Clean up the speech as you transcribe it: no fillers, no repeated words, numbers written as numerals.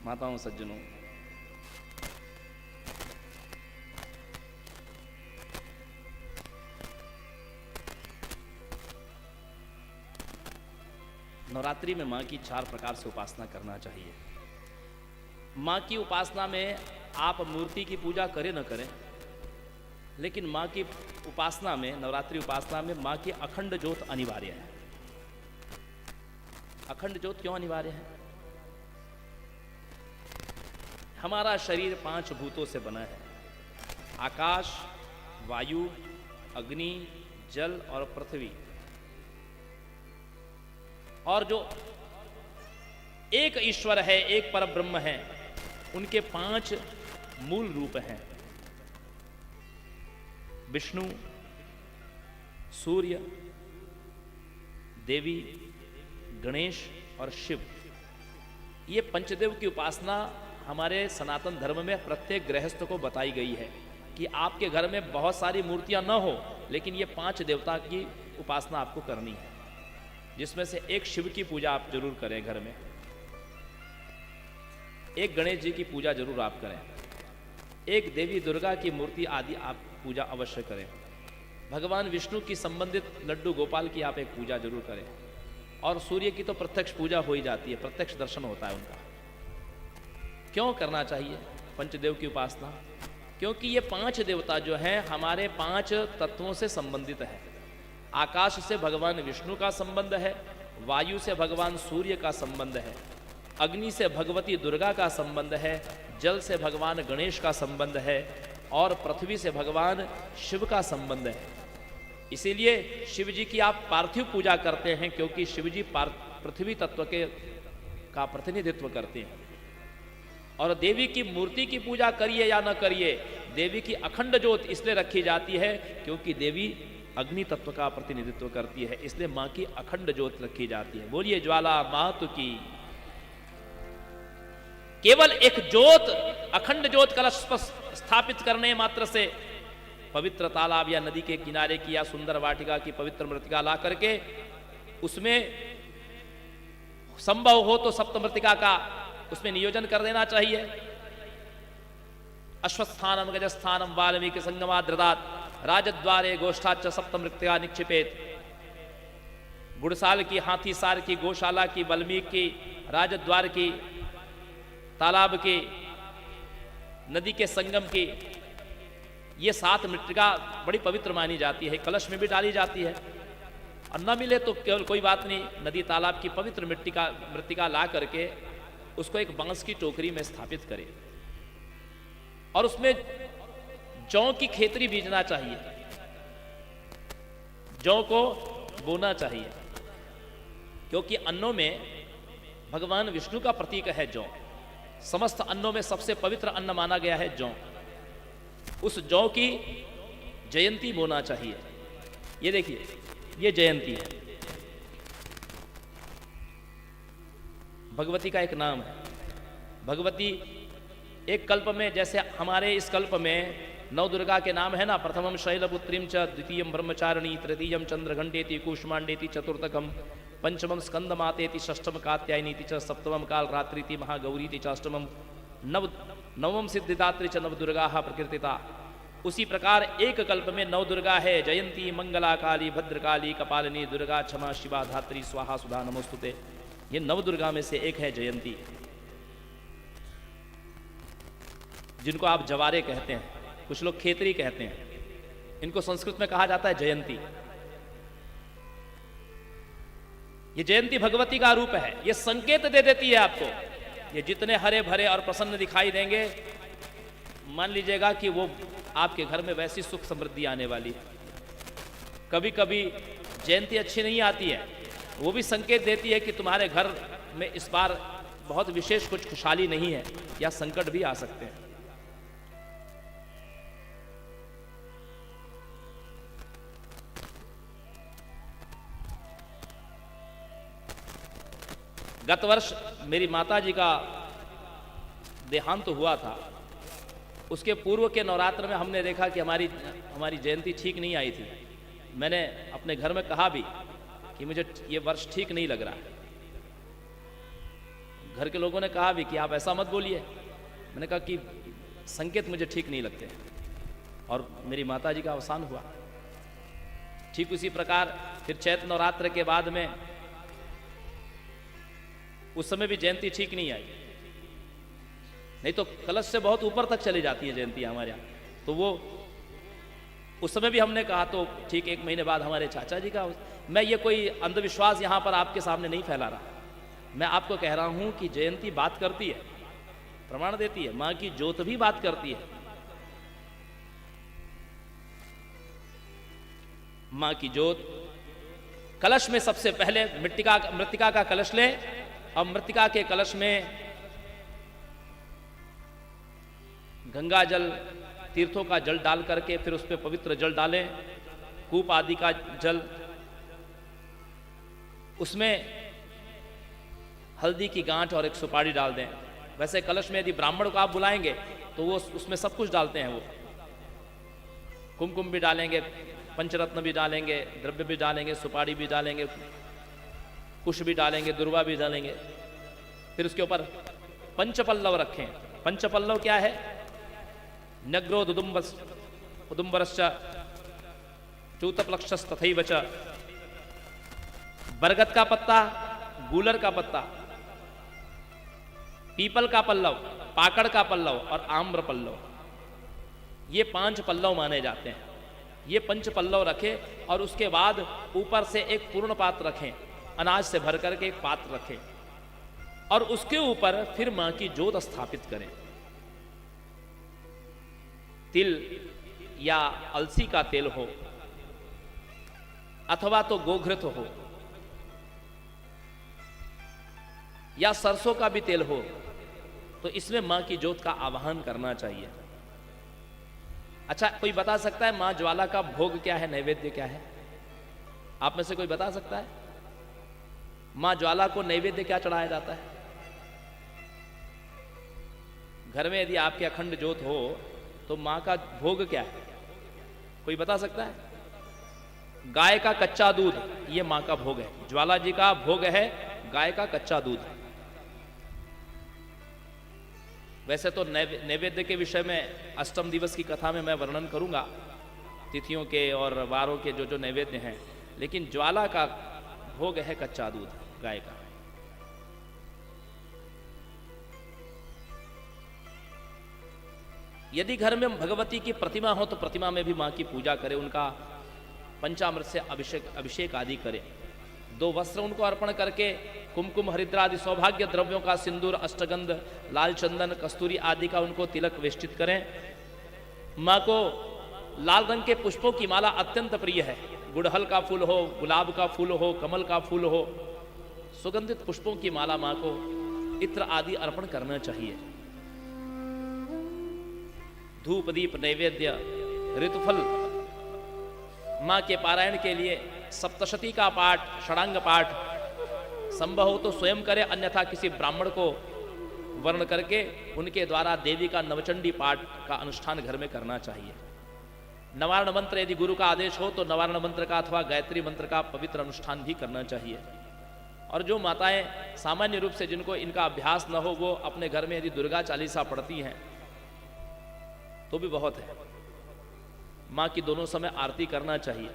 माताओं सज्जनों, नवरात्रि में माँ की 4 प्रकार से उपासना करना चाहिए। माँ की उपासना में आप मूर्ति की पूजा करें न करें, लेकिन माँ की उपासना में, नवरात्रि उपासना में माँ की अखंड ज्योत अनिवार्य है। अखंड ज्योत क्यों अनिवार्य है? हमारा शरीर 5 भूतों से बना है, आकाश, वायु, अग्नि, जल और पृथ्वी। और जो एक ईश्वर है, एक परब्रह्म है, उनके 5 मूल रूप हैं, विष्णु, सूर्य, देवी, गणेश और शिव। ये पंचदेव की उपासना हमारे सनातन धर्म में प्रत्येक गृहस्थ को बताई गई है कि आपके घर में बहुत सारी मूर्तियां न हो, लेकिन ये 5 देवता की उपासना आपको करनी है, जिसमें से एक शिव की पूजा आप जरूर करें घर में, एक गणेश जी की पूजा जरूर आप करें, एक देवी दुर्गा की मूर्ति आदि आप पूजा अवश्य करें, भगवान विष्णु की संबंधित लड्डू गोपाल की आप एक पूजा जरूर करें, और सूर्य की तो प्रत्यक्ष पूजा हो ही जाती है, प्रत्यक्ष दर्शन होता है उनका। क्यों करना चाहिए पंचदेव की उपासना? क्योंकि ये 5 देवता जो हैं हमारे 5 तत्वों से संबंधित है। आकाश से भगवान विष्णु का संबंध है, वायु से भगवान सूर्य का संबंध है, अग्नि से भगवती दुर्गा का संबंध है, जल से भगवान गणेश का संबंध है, और पृथ्वी से भगवान शिव का संबंध है। इसीलिए शिव जी की आप पार्थिव पूजा करते हैं, क्योंकि शिव जी पृथ्वी तत्व का प्रतिनिधित्व करते हैं। और देवी की मूर्ति की पूजा करिए या न करिए, देवी की अखंड ज्योत इसलिए रखी जाती है क्योंकि देवी अग्नि तत्व का प्रतिनिधित्व करती है, इसलिए मां की अखंड ज्योत रखी जाती है। बोलिए ज्वाला मातु की। केवल एक ज्योत, अखंड ज्योत कलश पर स्थापित करने मात्र से पवित्र तालाब या नदी के किनारे की या सुंदर वाटिका की पवित्र मृतिका ला करके उसमें संभव हो तो सप्त मृतिका का उसमें नियोजन कर देना चाहिए। अश्वस्थानम गजस्थानम वाल्मीकि संगमाद्रदात राजद्वारे गोष्ठाच सप्त मृतिका निक्षिपेत। गुड़साल की, हाथीसार की, गौशाला की, वाल्मीकि की, राजद्वार की, तालाब की, नदी के संगम की, ये 7 मृतिका बड़ी पवित्र मानी जाती है। कलश में भी डाली जाती है, और न मिले तो केवल कोई बात नहीं, नदी तालाब की पवित्र मृतिका ला करके उसको एक बांस की टोकरी में स्थापित करें, और उसमें जौ की खेतरी बीजना चाहिए, जौ को बोना चाहिए, क्योंकि अन्नों में भगवान विष्णु का प्रतीक है जौ। समस्त अन्नों में सबसे पवित्र अन्न माना गया है जौ। उस जौ की जयंती बोना चाहिए। ये देखिए, ये जयंती है, भगवती का एक नाम है। भगवती एक कल्प में, जैसे हमारे इस कल्प में 9 दुर्गा के नाम है ना, प्रथमम शैलपुत्रीम च, द्वितीयम ब्रह्मचारिणी, तृतीयम चंद्रघंटेति कूष्मांडेति, चतुर्थकम पंचमम स्कंदमातेति, षष्ठम कात्यायनीति च, सप्तमम कालरात्रीति महागौरीति च, अष्टमम नवम सिद्धिदात्री च, नवदुर्गा प्रकृतिता। उसी प्रकार एक कल्प में 9 दुर्गा है, जयंती, मंगला, काली, भद्रकाली, कपालिनी, दुर्गा, क्षमा, शिवा, धात्री, स्वाहा, सुधा, नमोस्तुते। ये 9 दुर्गा में से एक है जयंती, जिनको आप जवारे कहते हैं, कुछ लोग खेतरी कहते हैं, इनको संस्कृत में कहा जाता है जयंती। ये जयंती भगवती का रूप है। ये संकेत दे देती है आपको। ये जितने हरे भरे और प्रसन्न दिखाई देंगे, मान लीजिएगा कि वो आपके घर में वैसी सुख समृद्धि आने वाली है। कभी कभी जयंती अच्छी नहीं आती है, वो भी संकेत देती है कि तुम्हारे घर में इस बार बहुत विशेष कुछ खुशहाली नहीं है, या संकट भी आ सकते हैं। गत वर्ष मेरी माता जी का देहांत हुआ था। उसके पूर्व के नवरात्र में हमने देखा कि हमारी जयंती ठीक नहीं आई थी। मैंने अपने घर में कहा भी कि मुझे ये वर्ष ठीक नहीं लग रहा है। घर के लोगों ने कहा भी कि आप ऐसा मत बोलिए। मैंने कहा कि संकेत मुझे ठीक नहीं लगते, और मेरी माता जी का अवसान हुआ। ठीक उसी प्रकार फिर चैत्र नवरात्र के बाद में उस समय भी जयंती ठीक नहीं आई, नहीं तो कलश से बहुत ऊपर तक चली जाती है जयंती हमारे यहाँ। तो वो उस समय भी हमने कहा, तो ठीक 1 महीने बाद हमारे चाचा जी का। मैं ये कोई अंधविश्वास यहाँ पर आपके सामने नहीं फैला रहा, मैं आपको कह रहा हूँ कि जयंती बात करती है, प्रमाण देती है, माँ की ज्योत भी बात करती है। माँ की ज्योत कलश में सबसे पहले मृत्तिका का कलश ले, और मृत्तिका के कलश में गंगा जल, तीर्थों का जल डाल करके फिर उस पर पवित्र जल डालें, कूप आदि का जल, उसमें हल्दी की गांठ और एक सुपारी डाल दें। वैसे कलश में यदि ब्राह्मण को आप बुलाएंगे तो वो उसमें सब कुछ डालते हैं, वो कुमकुम भी डालेंगे, पंचरत्न भी डालेंगे, द्रव्य भी डालेंगे, सुपारी भी डालेंगे, कुश भी डालेंगे, दुर्वा भी डालेंगे। फिर उसके ऊपर पंचपल्लव रखें। पंचपल्लव क्या है? नग्रोद उदुम्बरश्च चूतप्लक्षस तथैव च, बरगद का पत्ता, गूलर का पत्ता, पीपल का पल्लव, पाकड़ का पल्लव और आम्र पल्लव, ये 5 पल्लव माने जाते हैं। ये 5 पल्लव रखें और उसके बाद ऊपर से एक पूर्ण पात्र रखें, अनाज से भर करके एक पात्र रखें, और उसके ऊपर फिर मां की ज्योत स्थापित करें। तिल या अलसी का तेल हो अथवा तो गोघृत हो या सरसों का भी तेल हो, तो इसमें मां की ज्योत का आवाहन करना चाहिए। अच्छा, कोई बता सकता है मां ज्वाला का भोग क्या है, नैवेद्य क्या है? आप में से कोई बता सकता है? मां ज्वाला को नैवेद्य क्या चढ़ाया जाता है? घर में यदि आपके अखंड ज्योत हो तो मां का भोग क्या है? कोई बता सकता है? गाय का कच्चा दूध, ये मां का भोग है। ज्वाला जी का भोग है गाय का कच्चा दूध। वैसे तो नैवेद्य के विषय में अष्टम दिवस की कथा में मैं वर्णन करूंगा, तिथियों के और वारों के जो जो नैवेद्य हैं, लेकिन ज्वाला का भोग है कच्चा दूध गाय का। यदि घर में भगवती की प्रतिमा हो तो प्रतिमा में भी मां की पूजा करें, उनका पंचामृत से अभिषेक आदि करें। 2 वस्त्र उनको अर्पण करके कुमकुम हरिद्रा आदि सौभाग्य द्रव्यों का, सिंदूर, अष्टगंध, लाल चंदन, कस्तूरी आदि का उनको तिलक वेष्टित करें। मां को लाल रंग के पुष्पों की माला अत्यंत प्रिय है। गुड़हल का फूल हो, गुलाब का फूल हो, कमल का फूल हो, सुगंधित पुष्पों की माला मां को इत्र आदि अर्पण करना चाहिए। धूप दीप नैवेद्य, ऋतुफल, मां के पारायण के लिए सप्तशती का पाठ, षडांग पाठ संभव हो तो स्वयं करे, अन्यथा किसी ब्राह्मण को वर्ण करके उनके द्वारा देवी का नवचंडी पाठ का अनुष्ठान घर में करना चाहिए। नवारण मंत्र यदि गुरु का आदेश हो तो नवारण मंत्र का अथवा गायत्री मंत्र का पवित्र अनुष्ठान भी करना चाहिए। और जो माताएं सामान्य रूप से जिनको इनका अभ्यास न हो, वो अपने घर में यदि दुर्गा चालीसा पढ़ती हैं तो भी बहुत है। मां की दोनों समय आरती करना चाहिए।